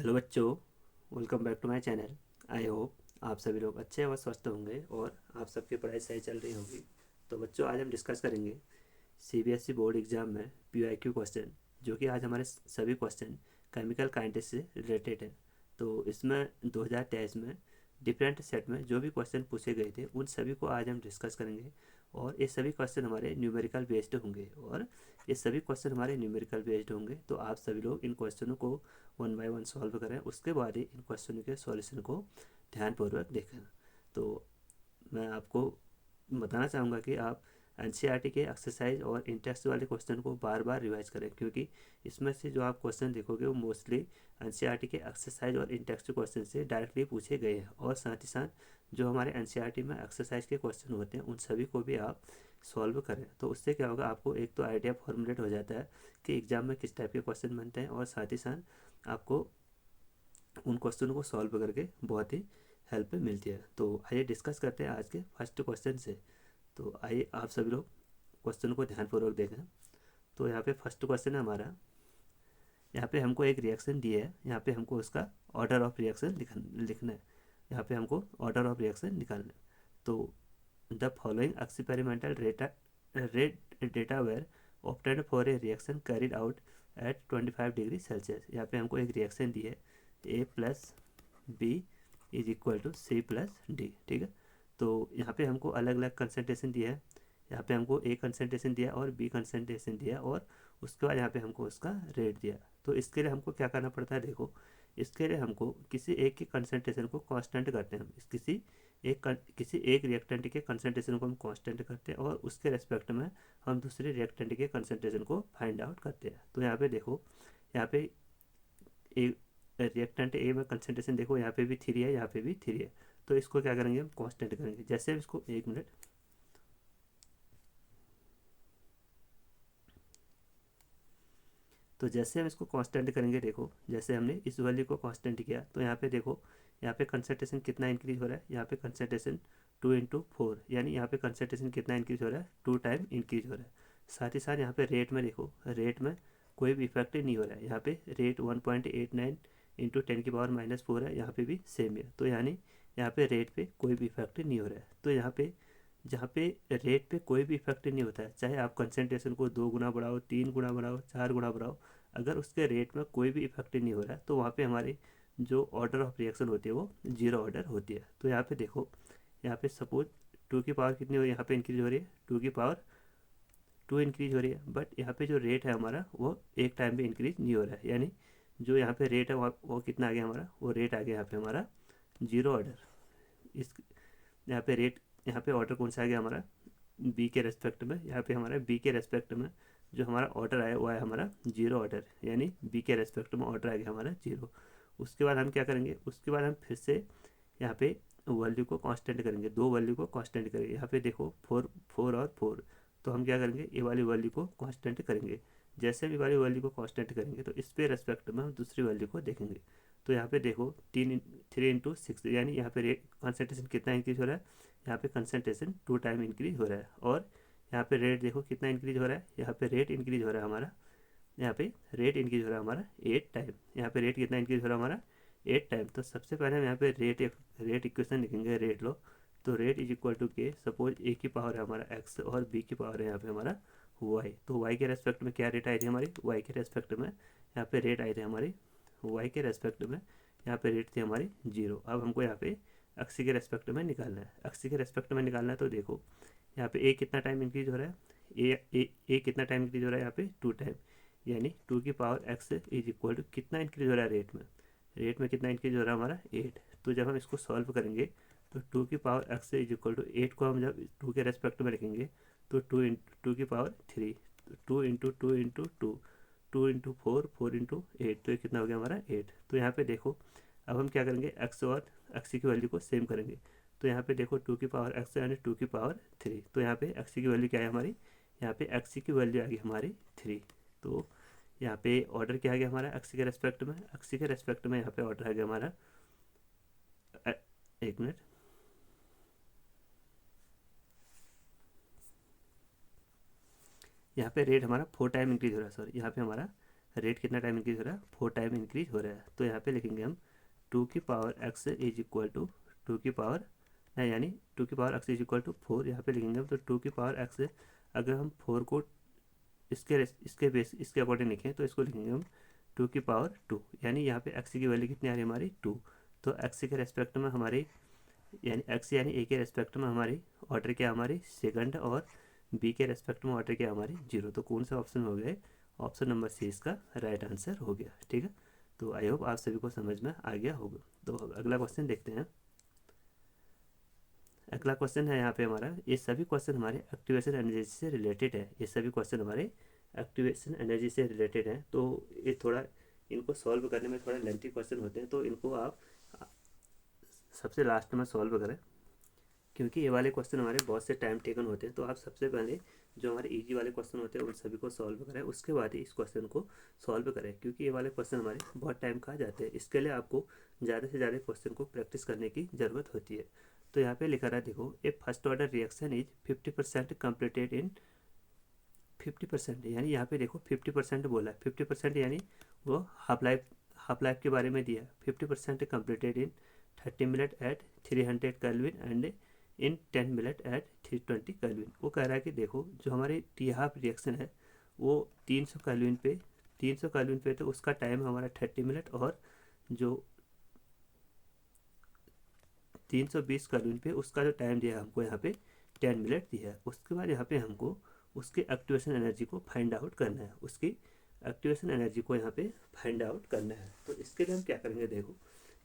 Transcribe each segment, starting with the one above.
Hello बच्चों, welcome back to my channel. I hope आप सभी लोग अच्छे और स्वस्थ होंगे और आप सबकी पढ़ाई सही चल रही होगी। तो बच्चों, आज हम डिस्कस करेंगे सीबीएसई बोर्ड एग्जाम में पीवाईक्यू क्वेश्चन, जो कि आज हमारे सभी क्वेश्चन केमिकल काइनेटिक्स से रिलेटेड है। तो इसमें 2023 में डिफरेंट सेट में जो भी क्वेश्चन पूछे गए थे उन सभी को आज हम डिस्कस करेंगे। और ये सभी क्वेश्चन हमारे न्यूमेरिकल बेस्ड होंगे तो आप सभी लोग इन क्वेश्चनों को वन बाय वन सॉल्व करें, उसके बाद ही इन क्वेश्चनों के सॉल्यूशन को ध्यानपूर्वक देखें। तो मैं आपको बताना चाहूँगा कि आप एनसीईआरटी के एक्सरसाइज और इंटेक्स्ट वाले क्वेश्चन को बार बार रिवाइज करें, क्योंकि इसमें से जो आप क्वेश्चन देखोगे वो मोस्टली एनसीईआरटी के एक्सरसाइज और इंटेक्स्ट क्वेश्चन से डायरेक्टली पूछे गए हैं। और साथ ही साथ जो हमारे एनसीईआरटी में एक्सरसाइज के क्वेश्चन होते हैं उन सभी को भी आप सॉल्व करें। तो उससे क्या होगा, आपको एक तो आइडिया फॉर्मुलेट हो जाता है कि एग्जाम में किस टाइप के क्वेश्चन बनते हैं, और साथ ही साथ आपको उन क्वेश्चनों को सॉल्व करके बहुत ही हेल्प मिलती है। तो आइए डिस्कस करते हैं आज के फर्स्ट क्वेश्चन से। तो आइए आप सभी लोग क्वेश्चन को ध्यानपूर्वक देखें। तो यहाँ पे फर्स्ट क्वेश्चन है हमारा। यहाँ पे हमको एक रिएक्शन दिया है, यहाँ पे हमको उसका ऑर्डर ऑफ रिएक्शन लिखना है। यहाँ पे हमको ऑर्डर ऑफ रिएक्शन निकालना है। तो the following experimental data were obtained for a reaction carried out at 25 degree Celsius. यहाँ पे हमको एक रिएक्शन दी है, A plus B is equal to C plus D. ठीक है, तो यहाँ पे हमको अलग अलग कंसनट्रेशन दिया है। यहाँ पे हमको ए कंसनट्रेशन दिया और बी कंसनट्रेशन दिया, और उसके बाद यहाँ पे हमको उसका रेट दिया। तो इसके लिए हमको क्या करना पड़ता है, देखो इसके लिए हमको किसी एक की कंसनट्रेशन को कांस्टेंट करते हैं। हम किसी एक रिएक्टेंट के कंसनट्रेशन को हम कांस्टेंट करते हैं, और उसके रेस्पेक्ट में हम दूसरे रिएक्टेंट के कंसनट्रेशन को फाइंड आउट करते हैं। तो यहाँ पे देखो, यहाँ पे ए रिएक्टेंट ए में कंसनट्रेशन देखो, यहाँ पे भी 3 है, यहाँ पे भी 3 है। तो इसको क्या करेंगे, हम कांस्टेंट करेंगे। जैसे हम इसको, एक मिनट, तो जैसे हम इसको कांस्टेंट करेंगे, देखो जैसे हमने इस वैल्यू को कांस्टेंट किया, तो यहाँ पे देखो, यहाँ पे कंसनट्रेशन कितना इंक्रीज हो रहा है, यहाँ पे कंसनट्रेशन 2 × 4, यानी यहाँ पे कंसनट्रेशन कितना इंक्रीज हो रहा है, 2 टाइम इंक्रीज हो रहा है। साथ ही साथ यहाँ पे रेट में देखो, रेट में कोई भी इफेक्ट नहीं हो रहा है। यहाँ पे रेट 1.89 इंटू 10⁻⁻⁴ है, यहाँ पे भी सेम है। तो यानी यहाँ पे रेट पे कोई भी इफेक्ट नहीं हो रहा है। तो यहाँ पे जहाँ पे रेट पे कोई भी इफेक्ट नहीं होता है, चाहे आप कंसनट्रेशन को 2 गुना बढ़ाओ, 3 गुना बढ़ाओ, 4 गुना बढ़ाओ, अगर उसके रेट में कोई भी इफेक्ट नहीं हो रहा है, तो वहाँ पे हमारी जो ऑर्डर ऑफ रिएक्शन होती है वो जीरो ऑर्डर होती है। तो यहाँ पे देखो, यहाँ पे सपोज 2 की पावर कितनी हो रही है, यहाँ पे इंक्रीज हो रही है, 2 की पावर 2 इंक्रीज हो रही है। बट यहाँ पे जो रेट है हमारा वो एक टाइम पे इंक्रीज नहीं हो रहा है, यानी जो यहाँ पे रेट है वो कितना आ गया हमारा, वो रेट आ गया यहाँ पे हमारा जीरो ऑर्डर। इस यहाँ पे रेट, यहाँ पे ऑर्डर कौन सा आ गया हमारा, बी के रेस्पेक्ट में। यहाँ पे हमारा बी के रेस्पेक्ट में जो हमारा ऑर्डर आया वो आया हमारा जीरो ऑर्डर, यानी बी के रेस्पेक्ट में ऑर्डर आ गया हमारा जीरो। उसके बाद हम क्या करेंगे, उसके बाद हम फिर से यहाँ पे वैल्यू को कांस्टेंट करेंगे, दो वैल्यू को कांस्टेंट करेंगे। यहाँ पे देखो 4 4 और 4, तो हम क्या करेंगे, ये वाली वैल्यू को कांस्टेंट करेंगे। जैसे भी वाली वैल्यू को कांस्टेंट करेंगे तो इस पे रेस्पेक्ट में हम दूसरी वैल्यू को देखेंगे। तो यहाँ पे देखो 3 × 6, यानी यहाँ पे रेट कंसनट्रेशन कितना इंक्रीज हो रहा है, यहाँ पे कंसनट्रेशन 2 टाइम इंक्रीज हो रहा है। और यहाँ पे रेट देखो कितना इंक्रीज हो रहा है, यहाँ पे रेट इंक्रीज हो रहा है हमारा, यहाँ पे रेट इंक्रीज हो रहा है हमारा 8 टाइम। यहाँ पे रेट कितना इंक्रीज हो रहा है हमारा 8 टाइम। तो सबसे पहले हम यहाँ पे रेट इक्वेशन लिखेंगे, रेट लो। तो रेट इज इक्वल टू के, सपोज ए की पावर है हमारा एक्स और बी की पावर है यहाँ पे हमारा वाई। तो वाई के रेस्पेक्ट में क्या रेट आई थी हमारी, वाई के रेस्पेक्ट में यहाँ पे रेट आई थी हमारी, वाई के रेस्पेक्ट में यहाँ पे रेट थी हमारी जीरो। अब हमको यहाँ पे एक्सी के रेस्पेक्ट में निकालना है, एक्सी के रेस्पेक्ट में निकालना है। तो देखो यहाँ पे ए कितना टाइम इंक्रीज हो रहा है, ए कितना टाइम इंक्रीज हो रहा है, यहाँ पे 2 टाइम, यानी 2 की power x is equal to कितना इंक्रीज हो रहा है रेट में कितना इंक्रीज हो रहा है हमारा 8। तो जब हम इसको सॉल्व करेंगे तो 2 की power x is equal to 8 को हम जब 2 के रेस्पेक्ट में रखेंगे तो 2 की पावर 3, 2 × 2 × 2 2 × 4 4 × 8, तो ये कितना हो गया हमारा 8। तो यहाँ पे देखो, अब हम क्या करेंगे, एक्स और एक्स की वैल्यू को सेम करेंगे। तो यहाँ पे देखो 2 की पावर एक्स यानी 2 की पावर 3, तो यहाँ पे एक्स की वैल्यू क्या है हमारी, यहाँ पे एक्स की वैल्यू आ गई हमारी 3। तो यहाँ पे ऑर्डर क्या आ गया हमारा एक्स के रेस्पेक्ट में, एक्स के रेस्पेक्ट में यहाँ पे ऑर्डर आ गया हमारा, एक मिनट, यहाँ पे रेट हमारा 4 टाइम इंक्रीज हो रहा है, सॉरी यहाँ पे हमारा रेट कितना टाइम इंक्रीज हो रहा है, 4 टाइम इंक्रीज हो रहा है। तो यहाँ पे लिखेंगे हम 2 की power x is equal to 2 की पावर नहीं, यानी 2 की power x is equal to 4 यहाँ पे लिखेंगे हम। तो 2 की पावर x अगर हम 4 को इसके अकॉर्डिंग लिखें तो इसको लिखेंगे हम 2 की पावर 2, यानी यहाँ पे x की वैल्यू कितनी आ रही है हमारी 2। तो x के रेस्पेक्ट में हमारी यानी x यानी a के रेस्पेक्ट में हमारी ऑर्डर क्या हमारी सेकंड, और b के रेस्पेक्ट में ऑर्डर क्या हमारी 0। तो कौन सा ऑप्शन हो गया, ऑप्शन नंबर सी इसका राइट आंसर हो गया। ठीक है, तो आई होप आप सभी को समझ में आ गया होगा। तो अगला क्वेश्चन देखते हैं। अगला क्वेश्चन है यहाँ पे हमारा, ये सभी क्वेश्चन हमारे एक्टिवेशन एनर्जी से रिलेटेड है। ये सभी क्वेश्चन हमारे एक्टिवेशन एनर्जी से रिलेटेड हैं। तो ये थोड़ा इनको सॉल्व करने में थोड़ा लेंथी क्वेश्चन होते हैं, तो इनको आप सबसे लास्ट में सॉल्व करें, क्योंकि ये वाले क्वेश्चन हमारे बहुत से टाइम टेकन होते हैं। तो आप सबसे पहले जो हमारे इजी वाले क्वेश्चन होते हैं उन सभी को सॉल्व करें, उसके बाद ही इस क्वेश्चन को सॉल्व करें, क्योंकि ये वाले क्वेश्चन हमारे बहुत टाइम खा जाते हैं। इसके लिए आपको ज़्यादा से ज़्यादा क्वेश्चन को प्रैक्टिस करने की ज़रूरत होती है। तो यहाँ पे लिखा रहा है, देखो, a first order reaction is 50% completed in 50%, यानी यहाँ पे देखो 50% बोला है। 50% यानी वो हाफ लाइफ के बारे में दिया है। 50% completed in 30 minute at 300 kelvin and in 10 minute at 320 kelvin. वो कह रहा है कि देखो जो हमारी टी हाफ रिएक्शन है वो 300 केल्विन पे तो उसका टाइम हमारा 30 मिनट, और जो 320 केल्विन पे उसका जो टाइम दिया है हमको यहाँ पे 10 मिनट दिया है। उसके बाद यहाँ पे हमको उसके एक्टिवेशन एनर्जी को फाइंड आउट करना है। उसकी एक्टिवेशन एनर्जी को यहाँ पे फाइंड आउट करना है। तो इसके लिए हम क्या करेंगे, देखो,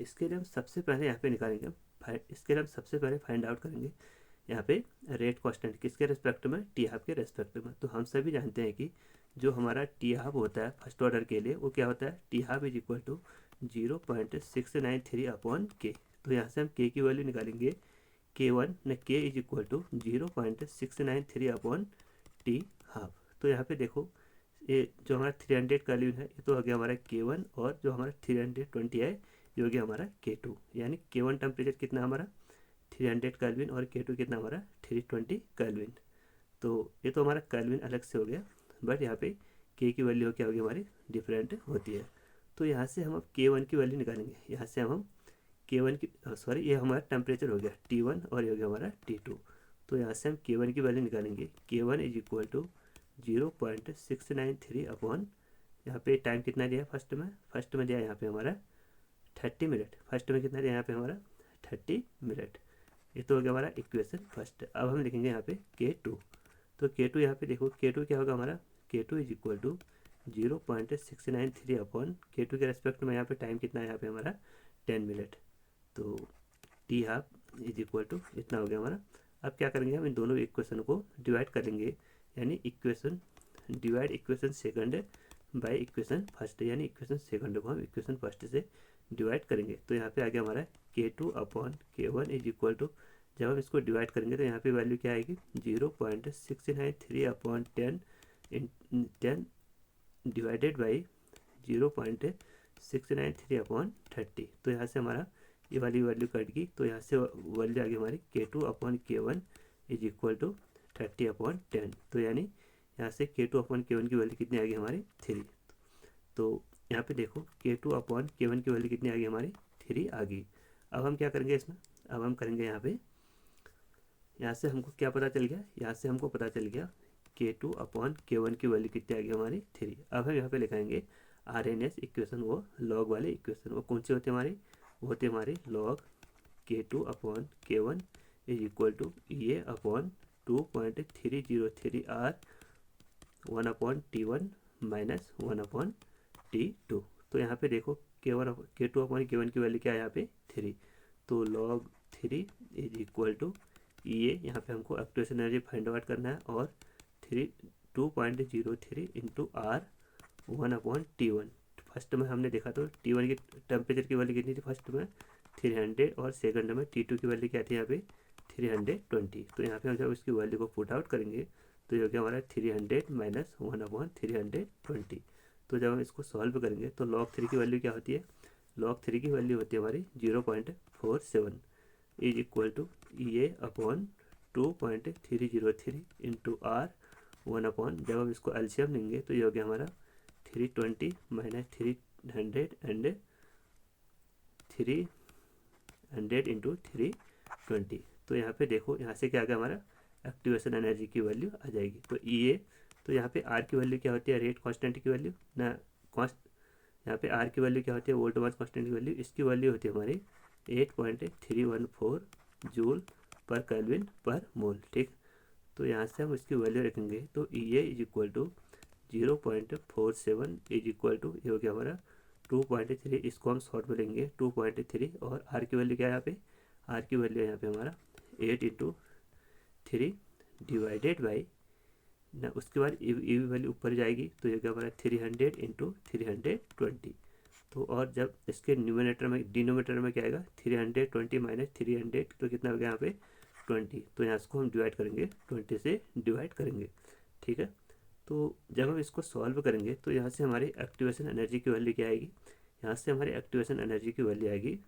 इसके लिए हम सबसे पहले यहाँ पे निकालेंगे, इसके लिए हम सबसे पहले फाइंड आउट करेंगे यहाँ पे रेट कांस्टेंट किसके रेस्पेक्ट में, टी हाफ के रेस्पेक्ट में। तो हम सभी जानते हैं कि जो हमारा टी हाफ होता है फर्स्ट ऑर्डर के लिए वो क्या होता है, T half is equal to 0.693 upon K. तो यहाँ से हम के की वैल्यू निकालेंगे K1 न K is equal to 0.693 upon T half. तो यहाँ पे देखो ये जो हमारा 300 केल्विन है ये तो हो गया हमारा K1, और जो हमारा 320 है ये हो गया हमारा K2। यानी K1 टेम्परेचर कितना हमारा 300 केल्विन और K2 कितना हमारा 320 केल्विन। तो ये तो हमारा केल्विन अलग से हो गया, बट यहाँ पे K की वैल्यू क्या होगी हमारी डिफरेंट होती है। तो यहाँ से हम अब K1 की वैल्यू निकालेंगे। यहाँ से हम K1 की सॉरी ये हमारा टेम्परेचर हो गया T1 और ये हो गया हमारा T2। तो यहाँ से हम K1 की वैल्यू निकालेंगे। K1 is equal to 0.693 upon, यहाँ पे टाइम कितना दिया फर्स्ट में दिया यहाँ पे हमारा 30 मिनट। फर्स्ट में कितना दिया यहाँ पे हमारा 30 मिनट। ये तो हो गया हमारा इक्वेशन फर्स्ट। अब हम लिखेंगे यहाँ पे K2। तो K2 यहाँ पे देखो K2 क्या होगा हमारा, K2 is equal to 0.693 upon K2 के रेस्पेक्ट में यहाँ पे टाइम कितना है यहाँ पे हमारा 10 मिनट। तो T half is equal to इतना हो गया हमारा। अब क्या करेंगे हम इन दोनों इक्वेशन को डिवाइड करेंगे, यानी equation divide equation second by equation first, यानी इक्वेशन सेकंड को हम इक्वेशन फर्स्ट से डिवाइड करेंगे। तो यहाँ पे आ गया हमारा K2 upon K1 is equal to, जब हम इसको डिवाइड करेंगे तो यहाँ पे वैल्यू क्या आएगी 0.693 अपॉन 10 डिवाइडेड बाई 0.693 अपॉन 30। तो यहाँ से हमारा ये वाली वैल्यू कट गई, तो यहाँ से वैल्यू आ गई हमारी K2 upon K1 is equal to 30 upon 10। तो यानी यहाँ से K2 अपॉन K1 की वैल्यू कितनी आ गई हमारी 3। तो यहाँ पे देखो K2 अपॉन K1 की वैल्यू कितनी आ गई हमारी 3 आ गई। अब हम क्या करेंगे इसमें, अब हम करेंगे यहाँ से हमको क्या पता चल गया, यहाँ से हमको पता चल गया K2 अपॉन K1 की वैल्यू कितनी आ गई हमारी 3। अब हम यहाँ पे लिखाएंगे RNS इक्वेशन, वो लॉग वाले इक्वेशन। वो कौन सी होती है हमारी, वो होती है हमारी log K2 upon K1 is equal to EA upon 2.303 R 1 upon T1 minus 1 upon T2। तो यहाँ पे देखो K2 अपॉन K1 की वैल्यू क्या है यहाँ पे 3। तो log 3 is equal to EA, यहाँ पे हमको एक्टिवेशन एनर्जी फाइंड आउट करना है, और 2.03 into R 1 upon T1। First में हमने देखा तो T1 की टेम्परेचर की वैल्यू कितनी थी फर्स्ट में 300, और सेकंड में T2 की वैल्यू क्या थी यहाँ पे 320। तो यहाँ पे हम जब इसकी वैल्यू को पुट आउट करेंगे तो ये क्या हमारा 300 माइनस 1 अपॉन 320। तो जब हम इसको सॉल्व करेंगे तो log 3 की वैल्यू क्या होती है, log 3 की वैल्यू होती है हमारी 0.47 is equal to EA upon 2.303 into R 1 upon, जब हम इसको एलसीएम लेंगे तो ये हो गया हमारा 320 माइनस 300 एंड 300 इंटू 320। तो यहाँ पे देखो, यहाँ से क्या आ गया हमारा एक्टिवेशन एनर्जी की वैल्यू आ जाएगी। तो EA, तो यहाँ पे R की वैल्यू क्या होती है, रेट कांस्टेंट की वैल्यू ना, कॉन्स्ट यहाँ पे R की वैल्यू क्या होती है, वोल्ट मास कांस्टेंट की वैल्यू, इसकी वैल्यू होती है हमारी 8.314 जूल पर केल्विन पर मोल। ठीक, तो यहाँ से हम इसकी वैल्यू रखेंगे। तो EA is equal to 0.47 is equal to, ये हो गया हमारा 2.3, इसको हम शॉर्ट में लेंगे 2.3, और R की वैल्यू क्या है यहाँ पे, R की वैल्यू यहाँ पे हमारा 8 इंटू 3 डिवाइडेड बाई ना, उसके बाद ई वैल्यू ऊपर जाएगी, तो ये क्या हमारा 300 इंटू 320। तो और जब इसके न्यूमिनेटर में, डिनोमिनेटर में क्या आएगा, 320 माइनस 300, तो कितना हो गया यहाँ पे 20। तो यहाँ इसको हम डिवाइड करेंगे, 20 से डिवाइड करेंगे। ठीक है, तो जब हम इसको सॉल्व करेंगे तो यहाँ से हमारी एक्टिवेशन एनर्जी की वैल्यू क्या आएगी, यहाँ से हमारी एक्टिवेशन एनर्जी की वैल्यू आएगी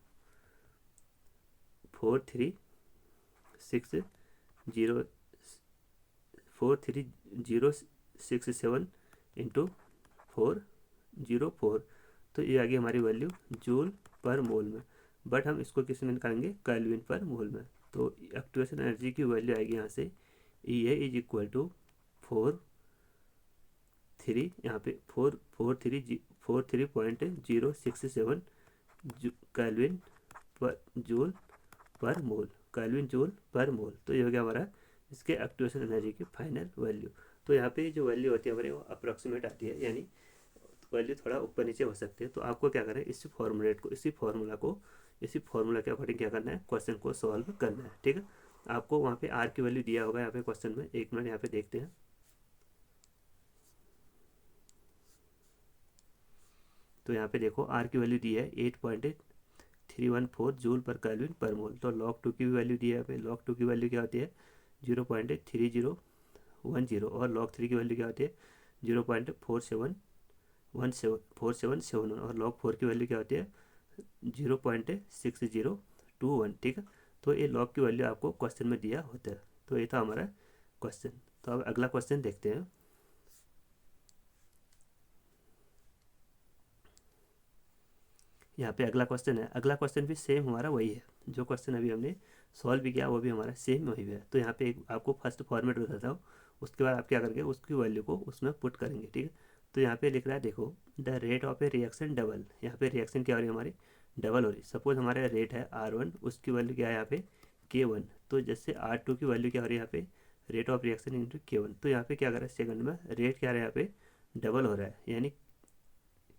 43067 इंटू 404। तो ये आ गई हमारी वैल्यू जूल पर मोल में, बट हम इसको किस में निकालेंगे, केल्विन पर मोल में। तो एक्टिवेशन एनर्जी की वैल्यू आएगी यहाँ से EA इज इक्वल टू 4.3, यहाँ पे 4.067 केल्विन पर जूल पर मोल, केल्विन जूल पर मोल। तो ये हो गया हमारा इसके एक्टिवेशन एनर्जी की फाइनल वैल्यू। तो यहाँ पे जो वैल्यू होती है हमारे, वो अप्रॉक्सीमेट आती है, यानी वैल्यू थोड़ा ऊपर नीचे हो सकती है। तो आपको क्या करें, इसी फार्मूला के अकॉर्डिंग क्या करना है, क्वेश्चन को सॉल्व करना है। ठीक है, आपको वहाँ पे R की वैल्यू दिया होगा यहाँ पे क्वेश्चन में, एक मिनट यहाँ पे देखते हैं। तो यहाँ पे देखो R की वैल्यू दी है 8.314 जूल पर केल्विन पर मोल। तो log 2 की भी वैल्यू दी है यहाँ पे, log 2 की वैल्यू क्या होती है 0.3010, और log 3 की वैल्यू क्या होती है 0.4771, और log 4 की वैल्यू क्या होती है 0.6021। ठीक है, तो ये log की वैल्यू आपको क्वेश्चन में दिया होता है। तो ये था हमारा क्वेश्चन। तो अब अगला क्वेश्चन देखते हैं। यहाँ पे अगला क्वेश्चन है, अगला क्वेश्चन भी सेम हमारा वही है, जो क्वेश्चन अभी हमने सॉल्व भी किया वो भी हमारा सेम वही है। तो यहाँ पे एक आपको फर्स्ट फॉर्मेट बताता हूँ, उसके बाद आप क्या करेंगे, उसकी वैल्यू को उसमें पुट करेंगे। ठीक है, तो यहाँ पे लिख रहा है देखो, the rate of A reaction double, यहाँ पे रिएक्शन क्या हो रही है हमारी, डबल हो रही है। सपोज हमारा रेट है R1, उसकी वैल्यू क्या है यहाँ पे K1, तो जैसे R2 की वैल्यू क्या हो रही है यहाँ पे, rate of reaction into K1। तो यहाँ पे क्या कर रहा है, सेकंड में रेट क्या रहा है यहाँ पे डबल हो रहा है, यानी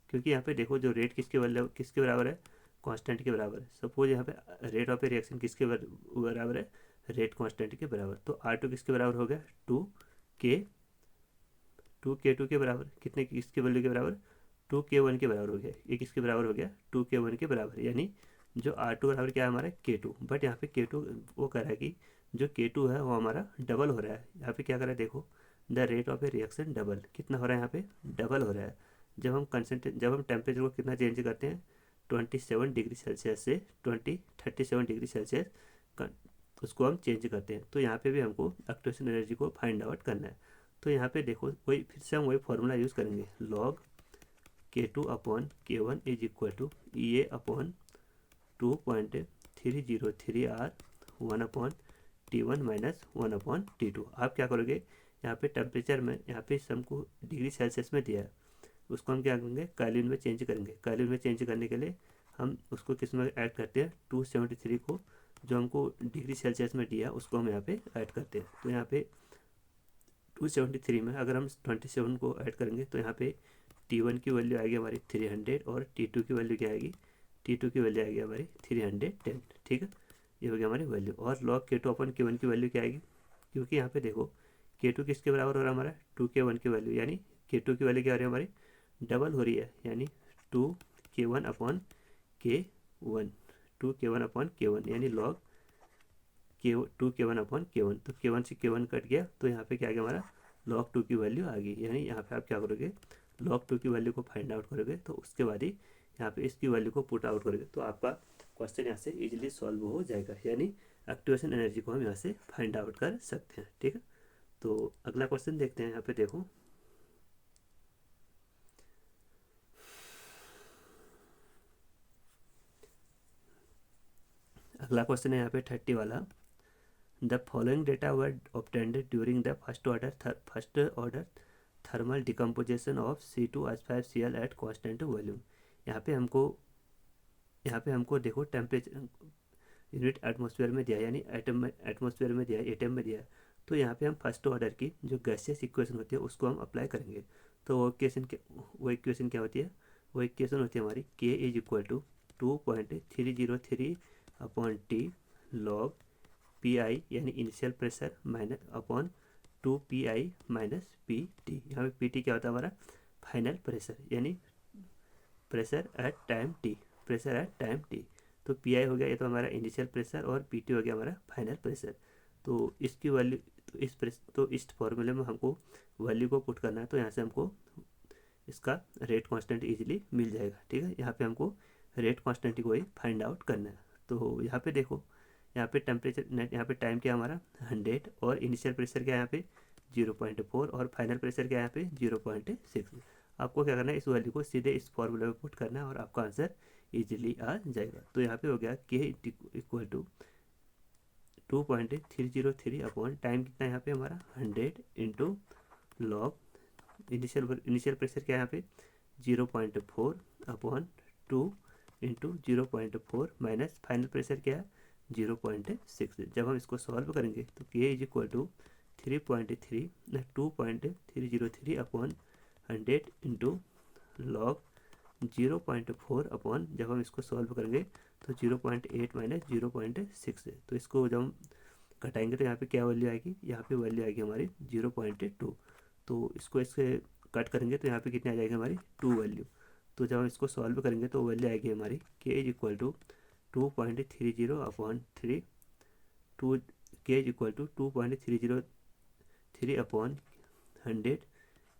क्योंकि यहाँ पे देखो जो रेट किसके बराबर है, कांस्टेंट के बराबर है। सपोज यहाँ पे रेट ऑफ ए रिएक्शन किसके बराबर है, रेट कांस्टेंट के बराबर। तो R2 किसके बराबर हो गया 2K2 के बराबर, कितने किसके वैल्यू के बराबर 2K1 के बराबर हो गया। ये किसके बराबर हो गया 2K1 के बराबर, यानी जो R2 बराबर क्या है हमारा K2। बट यहाँ पे K2 वो कह रहा है कि जो K2 है वो हमारा डबल हो रहा है। यहाँ पे क्या कर रहा है देखो, the rate of A reaction double, कितना हो रहा है यहाँ पे डबल हो रहा है। जब हम टेम्परेचर को कितना चेंज करते हैं 27 डिग्री सेल्सियस से 37 डिग्री सेल्सियस, उसको हम चेंज करते हैं। तो यहाँ पे भी हमको एक्टिवेशन एनर्जी को फाइंड आउट करना है। तो यहाँ पे देखो वही, फिर से हम वही फॉर्मूला यूज़ करेंगे, log K2 upon K1 is equal to EA upon 2.303R 1 upon T1 minus 1 upon T2। आप क्या करोगे, यहाँ पे टेम्परेचर में, यहाँ पे हमको डिग्री सेल्सियस में दिया है, उसको हम क्या करेंगे केल्विन में चेंज करेंगे। केल्विन में चेंज करने के लिए हम उसको किस में ऐड करते हैं 273 को, जो हमको डिग्री सेल्सियस में दिया उसको हम यहाँ पे ऐड करते हैं। तो यहाँ पे 273 में अगर हम 27 को ऐड करेंगे तो यहाँ पे T1 की वैल्यू आएगी हमारी 300, और T2 की वैल्यू क्या आएगी, T2 की वैल्यू आएगी हमारी 310। ठीक है, ये हो गया हमारी वैल्यू। और log K2 अपन K1 की वैल्यू क्या आएगी, क्योंकि यहाँ पे देखो K2 किसके बराबर हो रहा है हमारा 2K1 की वैल्यू, यानी K2 की वैल्यू क्या हो रही है हमारी डबल हो रही है, यानी 2K1 upon K1, 2K1 upon K1, यानी log 2K1 अपॉन K1। तो K1 से K1 कट गया, तो यहाँ पे क्या आ गया हमारा log 2 की वैल्यू आ गई। यानी यहाँ पे आप क्या करोगे, log 2 की वैल्यू को फाइंड आउट करोगे, तो उसके बाद ही यहाँ पे इसकी वैल्यू को पुट आउट करोगे, तो आपका क्वेश्चन यहाँ से इजीली सॉल्व हो जाएगा। यानी एक्टिवेशन एनर्जी को हम यहाँ से फाइंड आउट कर सकते हैं। ठीक है, तो अगला क्वेश्चन देखते हैं। यहाँ पे देखो, अगला क्वेश्चन है यहाँ पे 30 वाला। The following data were obtained during the first order thermal decomposition of C2H5Cl at constant volume. यहाँ पे हमको देखो टेम्परेचर यूनिट एटमॉस्फेयर में दिया, यानी एटमॉस्फेयर में दिया, एटम में दिया। तो यहाँ पे हम फर्स्ट ऑर्डर की जो गैसियस इक्वेशन होती है उसको हम अप्लाई करेंगे। तो वो इक्वेशन क्या होती है? वो इक्वेशन होती है हमारी K is equal to 2.303/T log PI यानी initial pressure minus upon 2PI minus PT। यहाँ पे PT क्या होता है? हमारा फाइनल प्रेशर, यानी pressure at time T, pressure at time T। तो PI हो गया ये तो हमारा इनिशियल प्रेशर, और PT हो गया हमारा फाइनल प्रेशर। तो इसकी वैल्यू तो इस फॉर्मूले में हमको वैल्यू को पुट करना है। तो यहाँ से हमको इसका रेट कांस्टेंट इजीली मिल जाएगा। ठीक है, यहाँ पे हमको रेट कांस्टेंट को ही फाइंड आउट करना है। तो यहाँ पे देखो, यहाँ पे टेम्परेचर नेट, यहाँ पे टाइम क्या हमारा 100, और इनिशियल प्रेशर क्या है यहाँ पे 0.4, और फाइनल प्रेशर क्या है यहाँ पे 0.6। आपको क्या करना है? इस वैल्यू को सीधे इस फॉर्मूले में पुट करना है और आपका आंसर इजीली आ जाएगा। तो यहाँ पे हो गया K equal to 2.303 upon time कितना है यहाँ पे हमारा 100 इंटू लॉग इनिशियल प्रेशर क्या है यहाँ पे 0.4 upon 2 into 0.4 minus final pressure क्या है 0.6। जब हम इसको सॉल्व करेंगे तो K is equal to 2.303 upon 100 into log 0.4 upon, जब हम इसको सॉल्व करेंगे तो 0.8 माइनस 0.6 है। तो इसको जब हम घटाएंगे तो यहाँ पे क्या वैल्यू आएगी? यहाँ पे वैल्यू आएगी हमारी 0.2। तो इसको इससे कट करेंगे तो यहाँ पे कितनी आ जाएगी हमारी 2 वैल्यू। तो जब हम इसको सॉल्व करेंगे तो वैल्यू आएगी हमारी K is equal to 2.30 upon 3 K is equal to 2.303 upon 100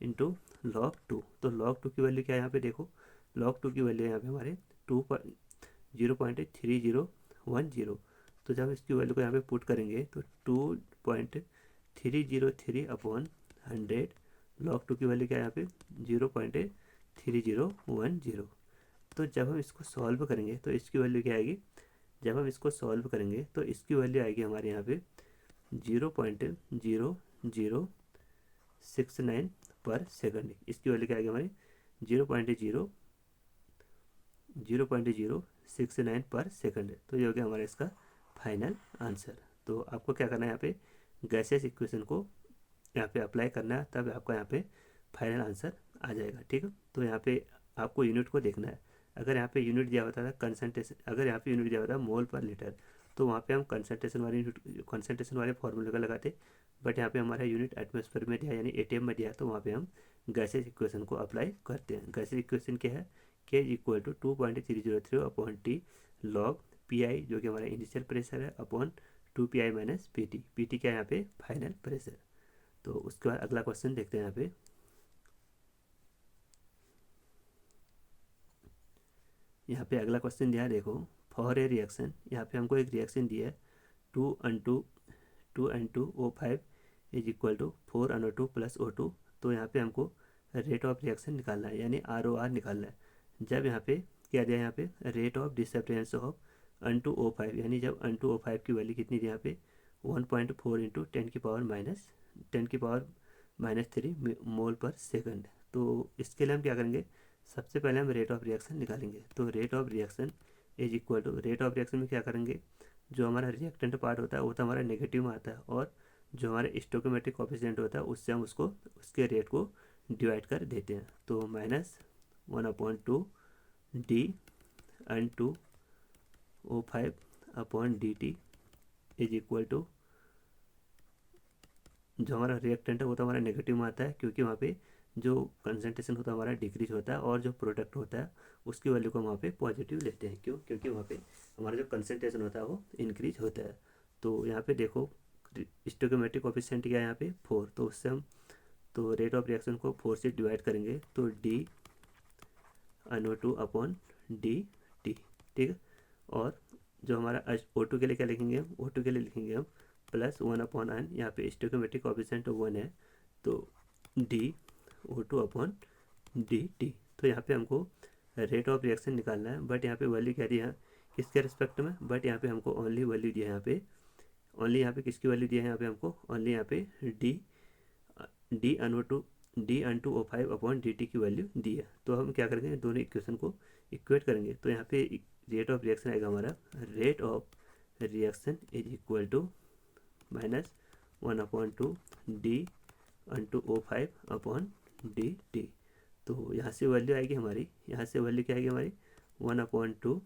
into log 2। तो लॉग 2 की वैल्यू क्या है यहाँ पे? देखो लॉग 2 की वैल्यू यहाँ पे हमारे 0.3010। तो जब हम इसकी वैल्यू को यहाँ पे पुट करेंगे तो 2.303 अपॉन 100 लॉग 2 की वैल्यू क्या है यहाँ पे 0.3010। तो जब हम इसको सॉल्व करेंगे तो इसकी वैल्यू क्या आएगी? जब हम इसको सॉल्व करेंगे तो इसकी वैल्यू आएगी हमारे यहाँ पे 0.0069 पर सेकंड। इसकी वैल्यू क्या आएगी हमारी 0.069 पर सेकंड। तो ये हो गया हमारा इसका फाइनल आंसर। तो आपको क्या करना है? यहाँ पे गैसियस इक्वेशन को यहाँ पे अप्लाई करना है, तब आपका यहाँ पे फाइनल आंसर आ जाएगा। ठीक है, तो यहाँ पे आपको यूनिट को देखना है। अगर यहाँ पे यूनिट दिया होता था कंसंट्रेशन, अगर यहाँ पे यूनिट दिया होता मोल पर लीटर, तो वहाँ पे हम कंसंट्रेशन वाले फॉर्मूले का लगाते। बट यहाँ पे हमारा यूनिट एटमॉस्फेयर में दिया, यानी एटीएम में दिया, तो वहाँ पे हम गैसेस इक्वेशन को अप्लाई करते हैं। गैसेस इक्वेशन क्या है? K is equal to 2.303 upon T log PI जो कि हमारा इनिशियल प्रेशर है upon 2PI minus PT। PT क्या है यहाँ पे? Final pressure. तो उसके बाद अगला क्वेश्चन देखते हैं। यहाँ पे अगला क्वेश्चन दिया है, देखो फॉर ए रिएक्शन। यहाँ पे हमको एक रिएक्शन दिया है 2N2O5 is equal to 4NO2 plus O2। तो यहाँ पे हमको रेट ऑफ रिएक्शन निकालना है, यानी ROR निकालना है। जब यहाँ पे क्या दिया है? यहाँ पे rate of disappearance of N2O5, यानी जब N2O5 की वैल्यू कितनी थी यहाँ पे 1.4 इंटू 10⁻³ मोल पर सेकंड। तो इसके लिए हम क्या करेंगे? सबसे पहले हम रेट ऑफ रिएक्शन निकालेंगे। तो rate of reaction is equal to, rate of reaction में क्या करेंगे? जो हमारा रिएक्टेंट पार्ट होता है वो तो हमारा नेगेटिव में आता है, और जो हमारा स्टोइकोमेट्रिक कोएफिशिएंट होता है उससे हम उसके रेट को डिवाइड कर देते हैं। तो -1/2 dN2O5 upon dt is equal to, जो हमारा रिएक्टेंट है वो तो हमारा नेगेटिव में आता है, क्योंकि वहाँ पे जो कंसंट्रेशन होता है हमारा डिक्रीज होता है, और जो प्रोडक्ट होता है उसकी वैल्यू को हम वहाँ पे पॉजिटिव लेते हैं। क्यों? क्योंकि वहाँ पे हमारा जो कंसंट्रेशन होता है वो इंक्रीज होता है। तो यहाँ पे देखो स्टोइकोमेट्रिक कोएफिशिएंट क्या है यहाँ पे 4, तो उससे हम तो रेट ऑफ रिएक्शन को 4 से डिवाइड करेंगे तो dNO2 अपॉन dt। ठीक है, और जो हमारा O2 के लिए क्या लिखेंगे हम? O2 के लिए लिखेंगे हम +1/n। यहाँ पे स्टोइकोमेट्रिक कोएफिशिएंट 1 है, तो dO2 अपॉन dt। तो यहाँ पे हमको रेट ऑफ रिएक्शन निकालना है, बट यहाँ पे वैल्यू क्या दी है? किसके रेस्पेक्ट में, बट यहाँ पे हमको ओनली वैल्यू दिया है यहाँ पे, ओनली यहाँ पे किसकी वैल्यू दिया है यहाँ पे हमको, ओनली यहाँ पे D N two O five upon d T की वैल्यू दी है। तो हम क्या करेंगे, दोनों इक्वेशन को इक्वेट करेंगे। तो यहाँ पे रेट ऑफ रिएक्शन आएगा हमारा, rate of reaction is equal to minus 1/2 d N two O five upon d t. तो यहाँ से वैल्यू आएगी हमारी, यहाँ से वैल्यू क्या आएगी हमारी 1/2।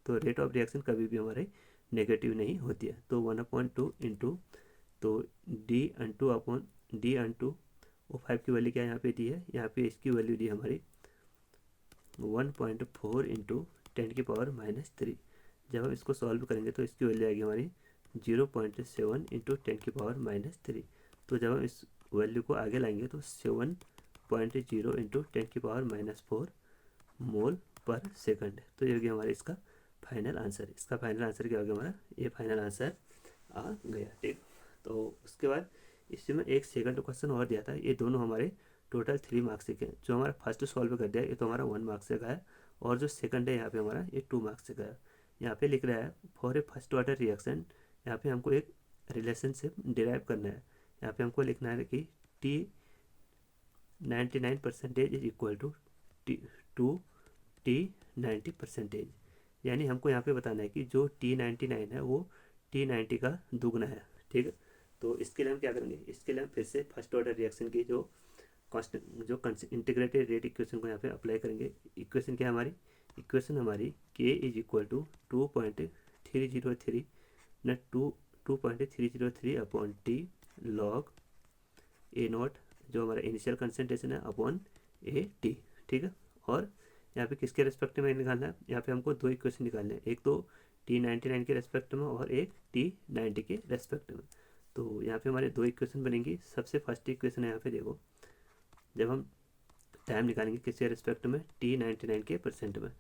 तो रेट ऑफ रिएक्शन कभी भी हमारे नेगेटिव नहीं होती है। तो 1/2 इंटू, तो डी अनटू ओ फाइव की वैल्यू क्या यहाँ पे दी है, यहाँ पे इसकी वैल्यू दी है हमारी 1.4 इंटू 10⁻³ जब हम इसको सॉल्व करेंगे तो इसकी वैल्यू आएगी हमारी 0.7 इंटू 10⁻³ तो जब हम इस वैल्यू को आगे लाएंगे तो 7.0 इंटू 10⁻⁴ मोल पर सेकंड। तो ये हो गया हमारा इसका फाइनल आंसर। इसका फाइनल आंसर क्या हो गया हमारा, ये फाइनल आंसर आ गया। ठीक, तो उसके बाद इसमें एक सेकंड क्वेश्चन और दिया था, ये दोनों हमारे टोटल 3 मार्क्स के हैं। जो हमारा फर्स्ट सॉल्व कर दिया ये तो हमारा 1 मार्क्स से गया, और जो सेकंड है यहाँ पे हमारा ये 2 मार्क्स से गया। यहाँ पे लिख रहा है for a first order reaction, यहाँ पे हमको एक रिलेशनशिप डिराइव करना है। यहाँ पे हमको लिखना है कि T 99% is equal to T 90%, यानी हमको यहाँ पे बताना है कि जो T99 है वो T90 का दुगना है। ठीक है, तो इसके लिए हम क्या करेंगे, इसके लिए हम फिर से फर्स्ट ऑर्डर रिएक्शन की जो इंटीग्रेटेड रेट इक्वेशन को यहाँ पे अप्लाई करेंगे। इक्वेशन क्या है हमारी, इक्वेशन हमारी K इज इक्वल टू 2.303 न 2.303 upon T log A not जो हमारा इनिशियल कंसंट्रेशन है अपॉन ए टी। ठीक है, और यहाँ पे किसके रेस्पेक्ट में निकालना है, यहाँ पे हमको 2 इक्वेशन निकालने हैं, एक तो T99 के रेस्पेक्ट में और एक T90 के रेस्पेक्ट में। तो यहाँ पे हमारे 2 इक्वेशन बनेंगी। सबसे फर्स्ट इक्वेशन है यहाँ पे देखो, जब हम टाइम निकालेंगे किसके रेस्पेक्ट में, T99 के परसेंट में।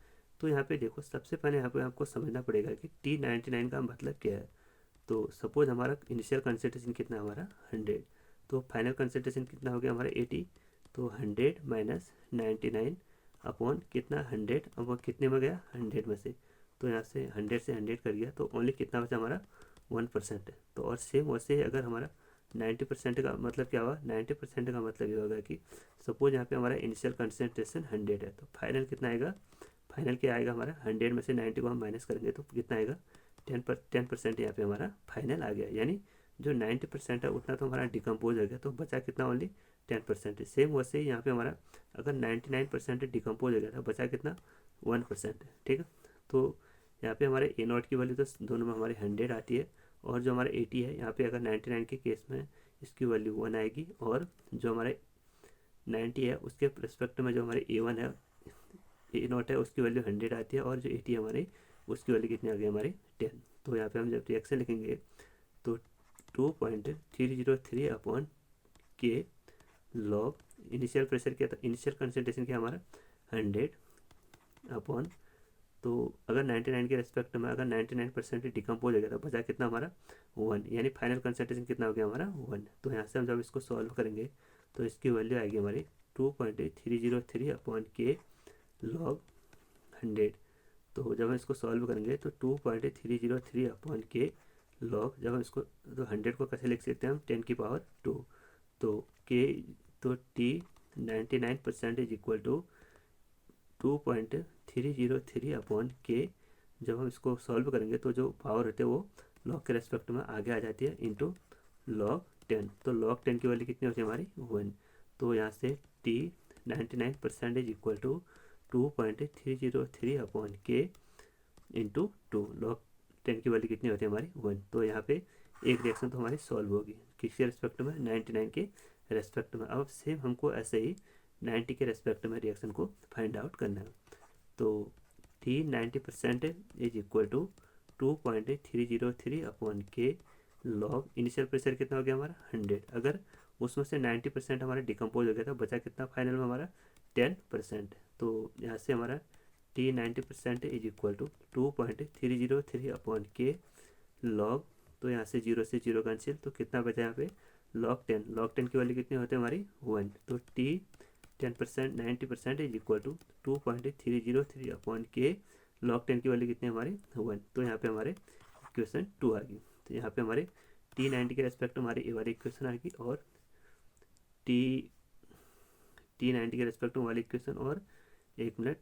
तो यहाँ पे देखो सबसे पहले यहाँ पे आपको समझना पड़ेगा कि T99 का मतलब क्या है। तो सपोज हमारा इनिशियल कंसंट्रेशन कितना है हमारा 100, तो फाइनल कंसंट्रेशन कितना हो गया हमारा 80। तो 100 माइनस 99 अपॉन कितना 100 अपॉन कितने में गया 100 में से, तो यहाँ से 100 से 100 कर गया तो ओनली कितना बचा हमारा 1%। तो और सेम वैसे ही अगर हमारा 90% का मतलब क्या हुआ, 90% का मतलब ये होगा कि सपोज यहाँ पे हमारा इनिशियल कंसंट्रेशन 100 है, तो फाइनल कितना आएगा, फाइनल क्या आएगा हमारा 100 में से 90 को हम माइनस करेंगे तो कितना आएगा 10% यहाँ पे हमारा फाइनल आ गया। यानी जो 90% है उतना तो हमारा डिकम्पोज हो गया, तो बचा कितना ओनली 10%। सेम वैसे ही यहाँ पे हमारा अगर 99% डिकम्पोज हो गया था, बचा कितना 1%। ठीक है, तो यहाँ पे हमारे ए नॉट की वैल्यू तो दोनों में हमारी 100 आती है, और जो हमारा 80 है यहाँ पे अगर 99 के केस में इसकी वैल्यू 1 आएगी, और जो हमारे 90 है उसके रिस्पेक्ट में जो हमारे A1 है ए नॉट है उसकी वैल्यू 100 आती है, और जो 80 है हमारी उसकी वैल्यू कितनी आ गई हमारी 10। तो यहाँ पे हम जब रिएक्शन लिखेंगे तो 2.303 upon K log initial pressure क्या था, इनिशियल कंसंट्रेशन क्या हमारा 100 अपॉन, तो अगर 99 के रेस्पेक्ट में अगर 99% डिकम्पोज हो गया था बचा कितना हमारा 1, यानी फाइनल कंसंट्रेशन कितना हो गया हमारा 1। तो यहाँ से हम जब इसको सॉल्व करेंगे तो इसकी वैल्यू आएगी हमारी 2.303 अपॉन के लॉग 100। तो जब हम इसको सॉल्व करेंगे तो 2.303 अपॉन के लॉग, जब हम इसको तो 100 को कैसे लिख सकते हैं हम 10⁻²। तो के तो T99% is equal to 2.303 upon के, जब हम इसको सॉल्व करेंगे तो जो पावर होते हैं वो लॉग के रेस्पेक्ट में आगे आ जाती है इंटू लॉग 10। तो लॉग 10 की वैल्यू कितनी होती है हमारी 1। तो यहाँ से T99% is equal to 2.303 upon K into 2, log 10 की वैल्यू कितनी होती है हमारी 1। तो यहाँ पे एक रिएक्शन तो हमारी सॉल्व होगी किसके रेस्पेक्ट में, 99 के रेस्पेक्ट में। अब सेम हमको ऐसे ही 90 के रेस्पेक्ट में रिएक्शन को फाइंड आउट करना है। तो T90% is equal to 2.303 upon K log initial pressure कितना हो गया हमारा 100, अगर उसमें से 90% हमारा डिकम्पोज हो गया था बचा कितना फाइनल में हमारा 10%। तो यहाँ से हमारा T90% is equal to 2.303 upon K log, तो यहाँ से 0 से 0 कैंसिल, तो कितना बचा यहाँ पे लॉग 10। लॉग 10 की वैल्यू कितनी होती है हमारी 1। तो T 10% 90% is equal to 2.303 upon K log 10 की वैल्यू कितनी है हमारी 1, तो यहाँ पे हमारे इक्वेशन 2 आ गई। तो यहाँ पे हमारे T90 के रेस्पेक्ट हमारी ये वाली इक्वेशन आ गई, और T90 के रेस्पेक्ट में वाली इक्वेशन, और 1 मिनट,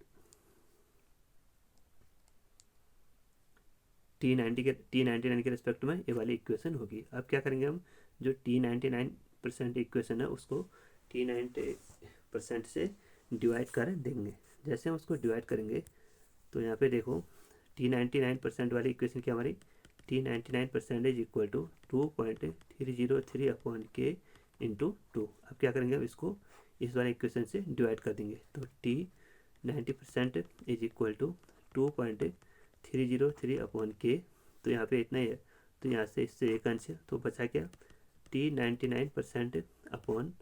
T99 के रेस्पेक्ट में ये वाली इक्वेशन होगी। अब क्या करेंगे हम, जो T99% इक्वेशन है उसको T90% से डिवाइड कर देंगे। जैसे हम उसको डिवाइड करेंगे तो यहाँ पे देखो T99% वाली इक्वेशन क्या हमारी, T99% is equal to 2.303 upon K into 2। अब क्या करेंगे, अब इसको इस वाले इक्वेशन से डिवाइड कर देंगे, तो T90% is equal to 2.303 upon K, तो यहाँ पे इतना ही है, तो यहाँ से इससे एक अंश है, तो बचा क्या T99% upon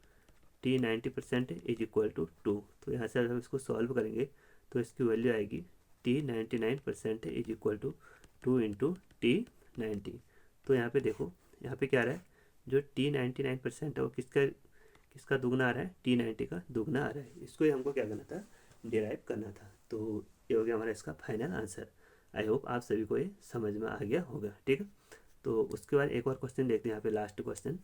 T90% is equal to 2। तो यहाँ से हम इसको सॉल्व करेंगे तो इसकी वैल्यू आएगी T99% is equal to 2 into T90। तो यहाँ पे देखो, यहाँ पे क्या आ रहा है, जो T99% है वो किसका दुगना आ रहा है, T90 का दुगना आ रहा है। इसको ही हमको क्या करना था, डिराइव करना था। तो ये हो गया हमारा इसका फाइनल आंसर। आई होप आप सभी को ये समझ में आ गया होगा, ठीक है। तो उसके बाद एक और क्वेश्चन देखते हैं, यहाँ पे लास्ट क्वेश्चन,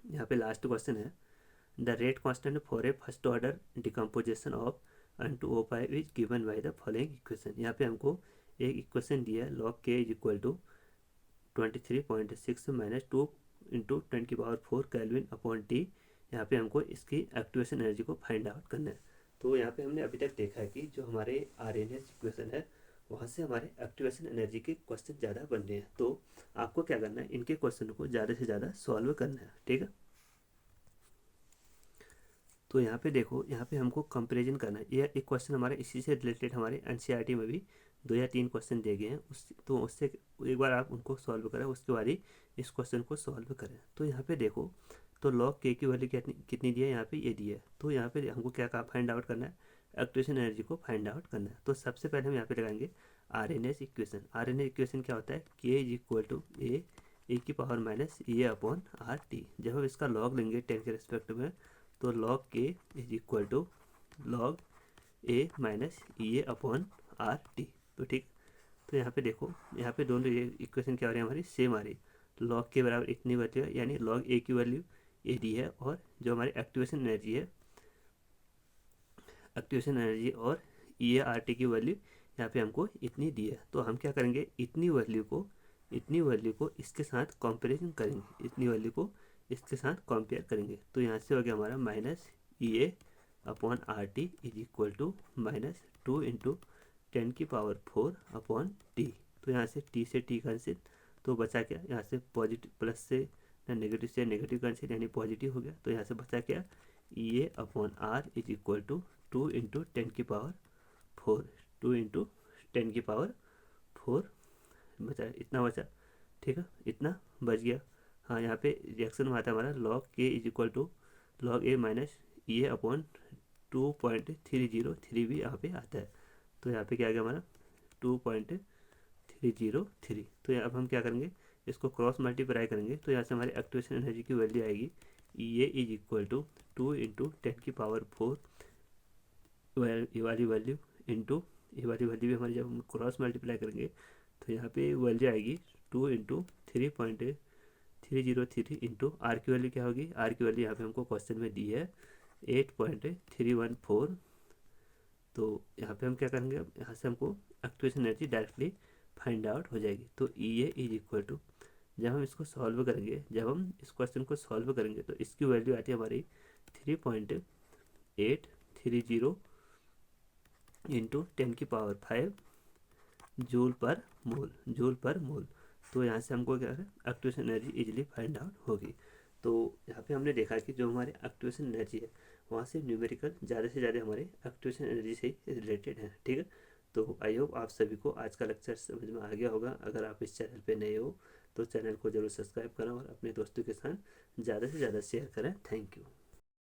यहाँ पे लास्ट क्वेश्चन है, the rate constant for a first order decomposition of N2O5 is given by the following equation. यहाँ पे हमको एक इक्वेशन दिया है, log k is equal to 23.6 minus 2 into 10⁴ kelvin upon T. यहाँ पे हमको इसकी एक्टिवेशन एनर्जी को फाइंड आउट करना है। तो यहाँ पे हमने अभी तक देखा है कि जो हमारे RNS इक्वेशन है वहाँ से हमारे एक्टिवेशन एनर्जी के क्वेश्चन ज़्यादा बन रहे हैं। तो आपको क्या करना है, इनके क्वेश्चन को ज़्यादा से ज़्यादा सॉल्व करना है, ठीक है। तो यहाँ पे देखो, यहाँ पे हमको कंपैरिजन करना है। ये एक क्वेश्चन हमारे इसी से रिलेटेड हमारे NCERT में भी 2 या 3 क्वेश्चन दिए गए हैं, तो उससे एक बार आप उनको सॉल्व करें, उसके बाद ही इस क्वेश्चन को सॉल्व करें। तो यहाँ पे देखो, तो log k की वैल्यू कितनी दी है, यहाँ पे ये दी है। तो यहाँ पे हमको क्या फाइंड आउट करना है, एक्टिवेशन एनर्जी को फाइंड आउट करना है। तो सबसे पहले हम यहाँ पे लगाएंगे RNS इक्वेशन। RNS इक्वेशन क्या होता है, k इज इक्वल टू ए की power minus A upon RT। जब हम इसका लॉग लेंगे 10 के रेस्पेक्ट में, तो log k is equal to log a minus A upon RT। तो ठीक, तो यहाँ पे देखो, यहाँ पे दोनों ये इक्वेशन क्या हो रही है हमारी, सेम आ रही। log के बराबर इतनी वैल्यू है, यानी log a की वैल्यू ए दी है, और जो हमारी एक्टिवेशन एनर्जी है, एक्टिवेशन एनर्जी और RT की वैल्यू यहाँ पे हमको इतनी दी है। तो हम क्या करेंगे, इतनी वैल्यू को इसके साथ कंपेरिजन करेंगे, इतनी वैल्यू को इसके साथ कंपेयर करेंगे। तो यहाँ से हो गया हमारा minus A upon RT is equal to minus 2 into 10⁴ upon T. तो यहाँ से t से t कैंसिल, तो बचा क्या, यहाँ से पॉजिटिव प्लस से नेगेटिव से नेगेटिव कैंसिल, यानी पॉजिटिव हो गया। तो यहाँ से बचा क्या, A upon R is equal to 2 into 10⁴, 2 into 10⁴ बचा, इतना बचा, ठीक है, इतना बच गया। हाँ, यहाँ पे रिएक्शन में आता है हमारा log k is equal to log a minus A upon 2.303 भी यहाँ पे आता है। तो यहाँ पे क्या आ गया हमारा 2.303। तो अब हम क्या करेंगे, इसको क्रॉस मल्टीप्लाई करेंगे, तो यहाँ से हमारी एक्टिवेशन एनर्जी की वैल्यू आएगी ए इज इक्वल टू 2 इंटू 10⁴ ये वाली वैल्यू इंटू ये वाली वैल्यू भी हमारी, जब हम क्रॉस मल्टीप्लाई करेंगे तो यहाँ पे वैल्यू आएगी 2 इंटू 3.303 इंटू आर की वैल्यू क्या होगी, आर की वैल्यू यहाँ पे हमको क्वेश्चन में दी है 8.314। तो यहाँ पे हम क्या करेंगे, अब यहाँ से हमको activation energy directly find out हो जाएगी। तो ए इज इक्वल टू, जब हम इसको सॉल्व करेंगे, जब हम इस क्वेश्चन को सॉल्व करेंगे तो इसकी वैल्यू आती है हमारी 3.830 इंटू 10⁵ जूल पर मोल। तो यहाँ से हमको क्या है, activation energy easily find out होगी। तो यहाँ पे हमने देखा कि जो हमारे एक्टिवेशन एनर्जी है वहाँ से न्यूमेरिकल ज़्यादा से ज़्यादा हमारे एक्टिवेशन एनर्जी से ही रिलेटेड है, ठीक है। तो आई होप आप सभी को आज का लेक्चर समझ में आ गया होगा। अगर आप इस चैनल पे नए हो तो चैनल को ज़रूर सब्सक्राइब करें और अपने दोस्तों के साथ ज़्यादा से ज़्यादा शेयर करें। Thank you.